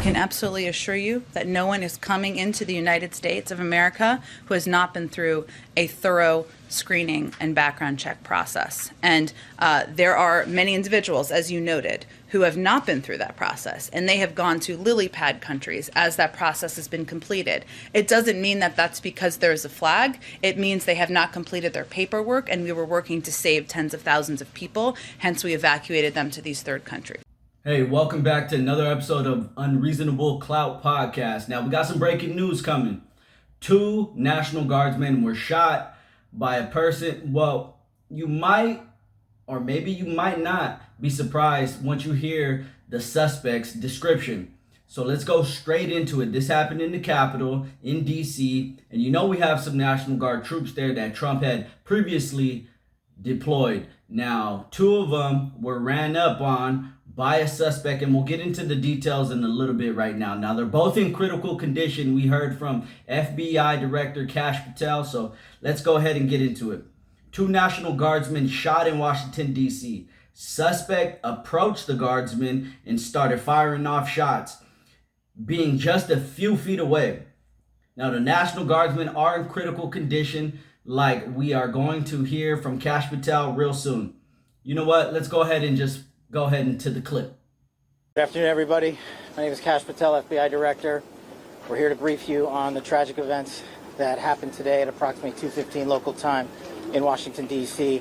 can absolutely assure you that no one is coming into the United States of America who has not been through a thorough screening and background check process. And there are many individuals, as you noted, who have not been through that process, and they have gone to lily pad countries as that process has been completed. It doesn't mean that that's because there's a flag. It means they have not completed their paperwork, and we were working to save tens of thousands of people. Hence, we evacuated them to these third countries. Hey, welcome back to another episode of Unreasonable Clout Podcast. Now, we got some breaking news coming. 2 National Guardsmen were shot by a person. Well, you might, or maybe you might not, be surprised once you hear the suspect's description. So let's go straight into it. This happened in the Capitol, in D.C., and you know we have some National Guard troops there that Trump had previously deployed. Now, 2 of them were ran up on by a suspect, and we'll get into the details in a little bit right now. Now, they're both in critical condition. We heard from FBI Director Kash Patel, so let's go ahead and get into it. 2 National Guardsmen shot in Washington, D.C. Suspect approached the guardsmen and started firing off shots, being just a few feet away. Now, the National Guardsmen are in critical condition, like we are going to hear from Kash Patel real soon. You know what? Let's go ahead and just go ahead into the clip. Good afternoon, everybody. My name is Kash Patel, FBI Director. We're here to brief you on the tragic events that happened today at approximately 2:15 local time in Washington, D.C.,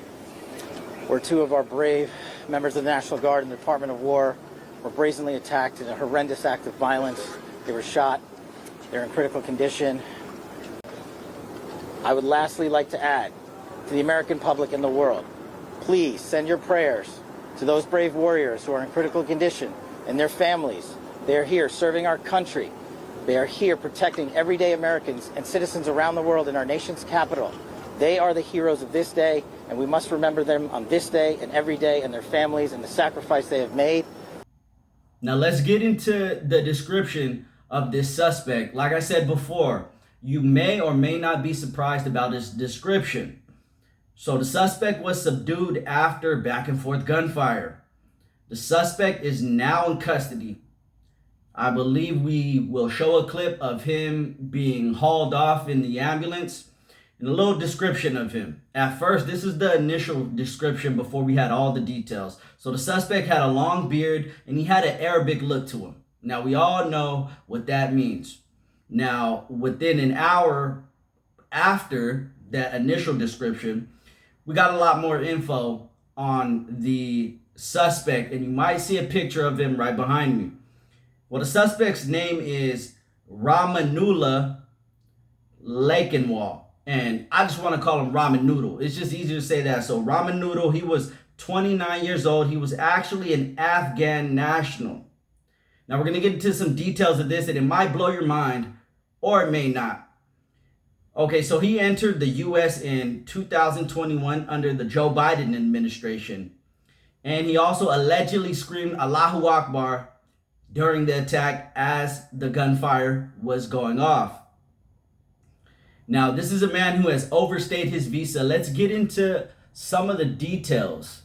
where 2 of our brave members of the National Guard and the Department of War were brazenly attacked in a horrendous act of violence. They were shot. They're in critical condition. I would lastly like to add to the American public and the world, please send your prayers to those brave warriors who are in critical condition and their families. They are here serving our country. They are here protecting everyday Americans and citizens around the world in our nation's capital. They are the heroes of this day, and we must remember them on this day and every day, and their families and the sacrifice they have made. Now let's get into the description of this suspect. Like I said before, you may or may not be surprised about his description. So the suspect was subdued after back and forth gunfire. The suspect is now in custody. I believe we will show a clip of him being hauled off in the ambulance and a little description of him. At first, this is the initial description before we had all the details. So the suspect had a long beard and he had an Arabic look to him. Now we all know what that means. Now, within an hour after that initial description, we got a lot more info on the suspect, and you might see a picture of him right behind me. Well, the suspect's name is Ramanullah Lakenwall, and I just want to call him Ramen Noodle. It's just easier to say that. So Ramen Noodle, he was 29 years old. He was actually an Afghan national. Now we're going to get into some details of this, and it might blow your mind, or it may not. Okay, so he entered the U.S. in 2021 under the Joe Biden administration. And he also allegedly screamed Allahu Akbar during the attack as the gunfire was going off. Now, this is a man who has overstayed his visa. Let's get into some of the details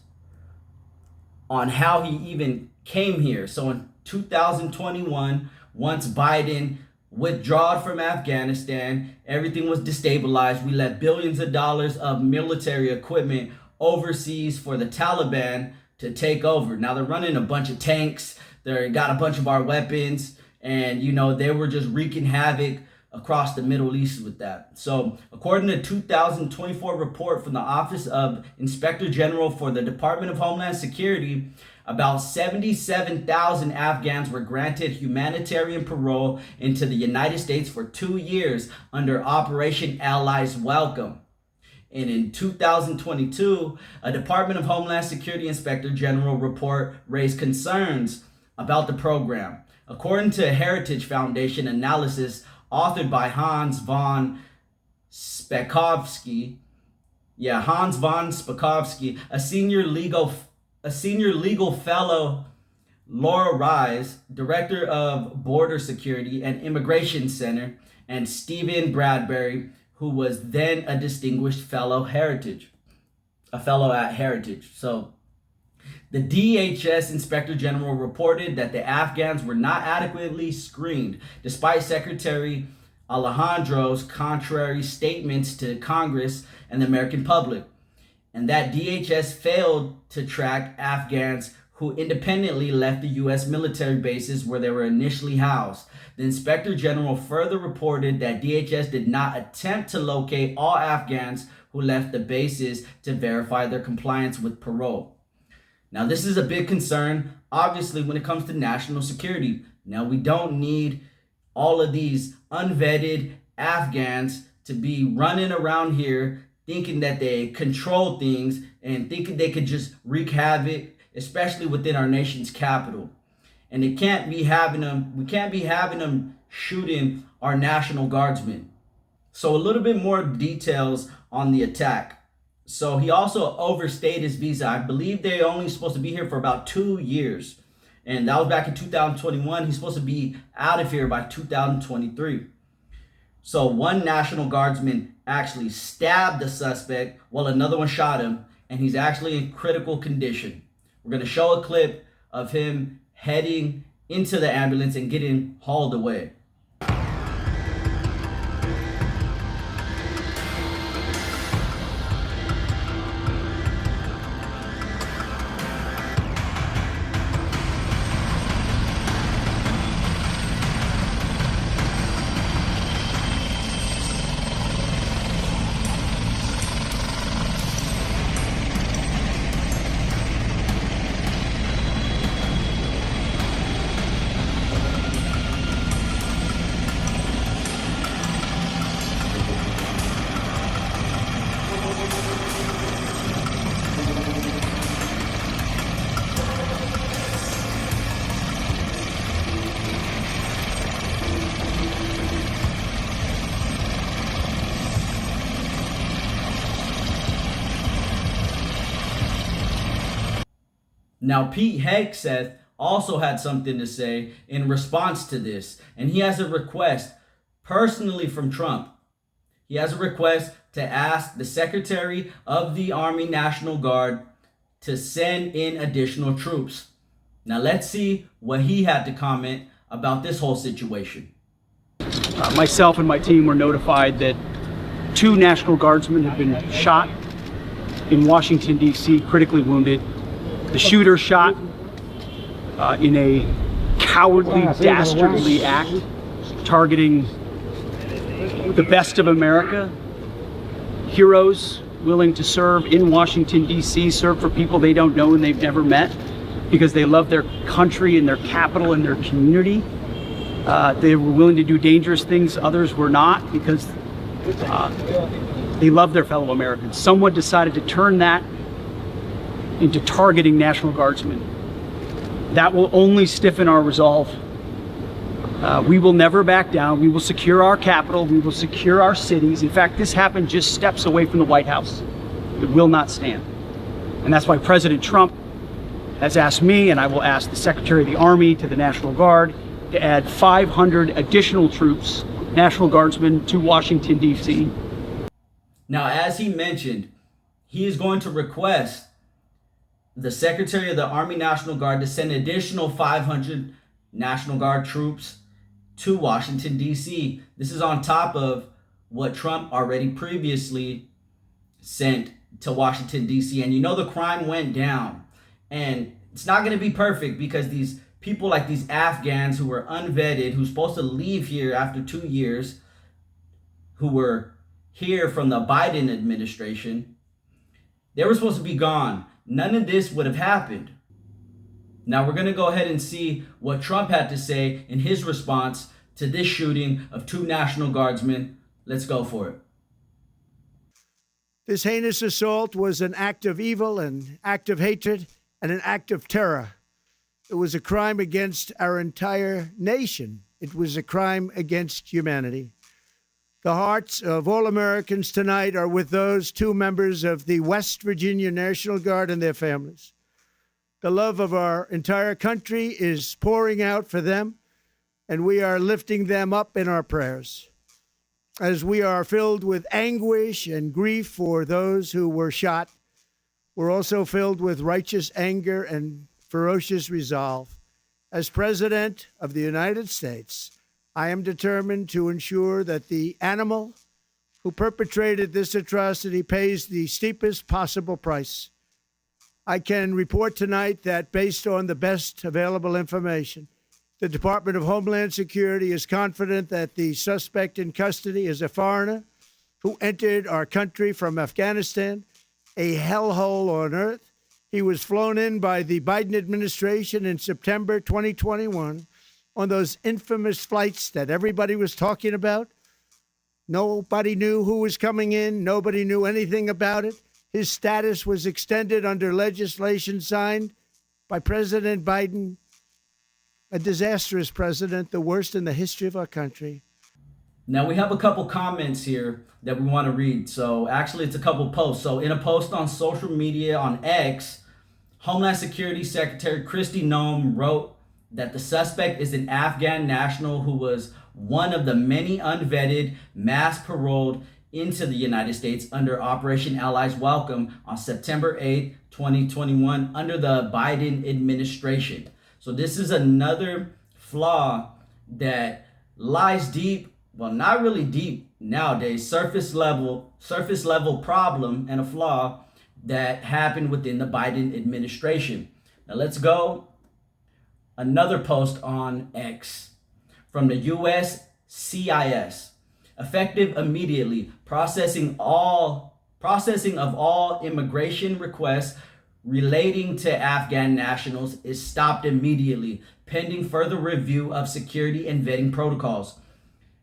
on how he even came here. So in 2021, once Biden withdrawed from Afghanistan, everything was destabilized. We let billions of dollars of military equipment overseas for the Taliban to take over. Now they're running a bunch of tanks. They got a bunch of our weapons, and they were just wreaking havoc across the Middle East with that. So according to a 2024 report from the Office of Inspector General for the Department of Homeland Security, about 77,000 Afghans were granted humanitarian parole into the United States for 2 years under Operation Allies Welcome. And in 2022, a Department of Homeland Security Inspector General report raised concerns about the program. According to a Heritage Foundation analysis authored by Hans von Spakovsky, a senior legal fellow, Laura Rise, director of Border Security and Immigration Center, and Stephen Bradbury, who was then a distinguished fellow at Heritage. So The DHS Inspector General reported that the Afghans were not adequately screened, despite Secretary Alejandro's contrary statements to Congress and the American public, and that DHS failed to track Afghans who independently left the U.S. military bases where they were initially housed. The Inspector General further reported that DHS did not attempt to locate all Afghans who left the bases to verify their compliance with parole. Now, this is a big concern, obviously, when it comes to national security. Now, we don't need all of these unvetted Afghans to be running around here thinking that they control things and thinking they could just wreak havoc, especially within our nation's capital. And we can't be having them shooting our National Guardsmen. So a little bit more details on the attack. So he also overstayed his visa. I believe they're only supposed to be here for about 2 years. And that was back in 2021. He's supposed to be out of here by 2023. So one National Guardsman actually stabbed the suspect while another one shot him. And he's actually in critical condition. We're going to show a clip of him heading into the ambulance and getting hauled away. Now, Pete Hegseth also had something to say in response to this, and he has a request personally from Trump. He has a request to ask the Secretary of the Army National Guard to send in additional troops. Now, let's see what he had to comment about this whole situation. Myself and my team were notified that 2 National Guardsmen have been shot in Washington, D.C., critically wounded. The shooter shot in a cowardly, dastardly act, targeting the best of America, heroes willing to serve in Washington, D.C., serve for people they don't know and they've never met because they love their country and their capital and their community. They were willing to do dangerous things others were not because they love their fellow Americans. Someone decided to turn that into targeting National Guardsmen. That will only stiffen our resolve. We will never back down. We will secure our capital. We will secure our cities. In fact, this happened just steps away from the White House. It will not stand. And that's why President Trump has asked me, and I will ask the Secretary of the Army to the National Guard, to add 500 additional troops, National Guardsmen, to Washington, D.C. Now, as he mentioned, he is going to request the Secretary of the Army National Guard to send additional 500 National Guard troops to Washington, D.C. This is on top of what Trump already previously sent to Washington, D.C. And you know the crime went down. And it's not going to be perfect because these people like these Afghans who were unvetted, who's supposed to leave here after 2 years, who were here from the Biden administration, they were supposed to be gone. None of this would have happened. Now we're going to go ahead and see what Trump had to say in his response to this shooting of 2 National Guardsmen. Let's go for it. This heinous assault was an act of evil, an act of hatred, and an act of terror. It was a crime against our entire nation. It was a crime against humanity. The hearts of all Americans tonight are with those 2 members of the West Virginia National Guard and their families. The love of our entire country is pouring out for them, and we are lifting them up in our prayers. As we are filled with anguish and grief for those who were shot, We're also filled with righteous anger and ferocious resolve. As President of the United States, I am determined to ensure that the animal who perpetrated this atrocity pays the steepest possible price. I can report tonight that based on the best available information, the Department of Homeland Security is confident that the suspect in custody is a foreigner who entered our country from Afghanistan, a hellhole on earth. He was flown in by the Biden administration in September 2021 on those infamous flights that everybody was talking about. Nobody knew who was coming in. Nobody knew anything about it. His status was extended under legislation signed by President Biden, a disastrous president, the worst in the history of our country. Now we have a couple comments here that we want to read. So actually it's a couple posts. So in a post on social media on X, Homeland Security Secretary Kristi Noem wrote that the suspect is an Afghan national who was one of the many unvetted mass paroled into the United States under Operation Allies Welcome on September 8th, 2021 under the Biden administration. So this is another flaw that lies deep, well, not really deep nowadays, surface level problem and a flaw that happened within the Biden administration. Now let's go. Another post on X from the USCIS. Effective immediately, processing of all immigration requests relating to Afghan nationals is stopped immediately, pending further review of security and vetting protocols.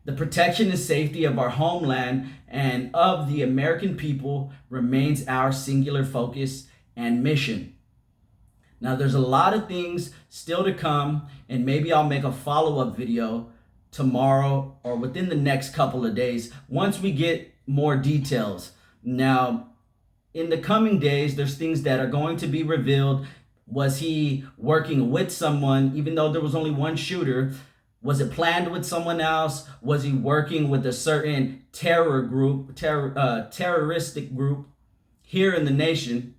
The protection and safety of our homeland and of the American people remains our singular focus and mission. Now, there's a lot of things still to come, and maybe I'll make a follow-up video tomorrow or within the next couple of days once we get more details. Now, in the coming days, there's things that are going to be revealed. Was he working with someone, even though there was only one shooter? Was it planned with someone else? Was he working with a certain terroristic group here in the nation?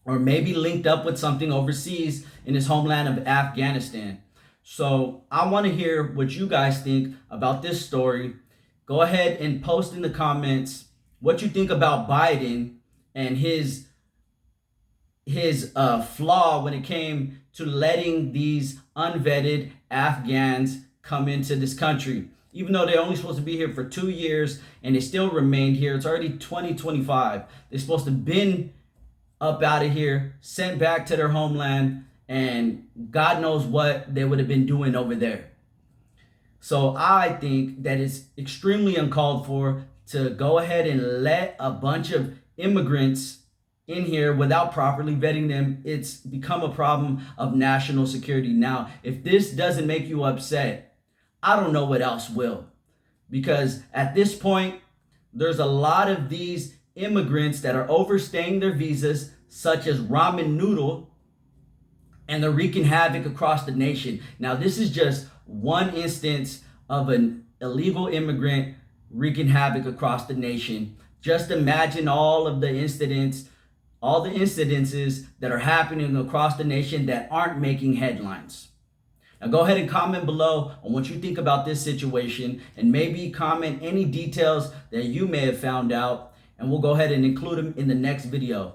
Or maybe linked up with something overseas in his homeland of Afghanistan. So I want to hear what you guys think about this story. Go ahead and post in the comments what you think about Biden and his flaw when it came to letting these unvetted Afghans come into this country. Even though they're only supposed to be here for 2 years and they still remained here. It's already 2025. They're supposed to been up out of here, sent back to their homeland, and God knows what they would have been doing over there. So I think that it's extremely uncalled for to go ahead and let a bunch of immigrants in here without properly vetting them. It's become a problem of national security. Now, if this doesn't make you upset, I don't know what else will. Because at this point, there's a lot of these immigrants that are overstaying their visas, such as ramen noodle, and they're wreaking havoc across the nation. Now, this is just one instance of an illegal immigrant wreaking havoc across the nation. Just imagine all the incidences that are happening across the nation that aren't making headlines. Now go ahead and comment below on what you think about this situation, and maybe comment any details that you may have found out, and we'll go ahead and include them in the next video.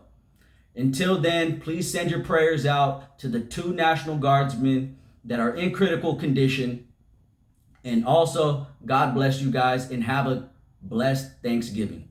Until then, please send your prayers out to the 2 National Guardsmen that are in critical condition. And also, God bless you guys and have a blessed Thanksgiving.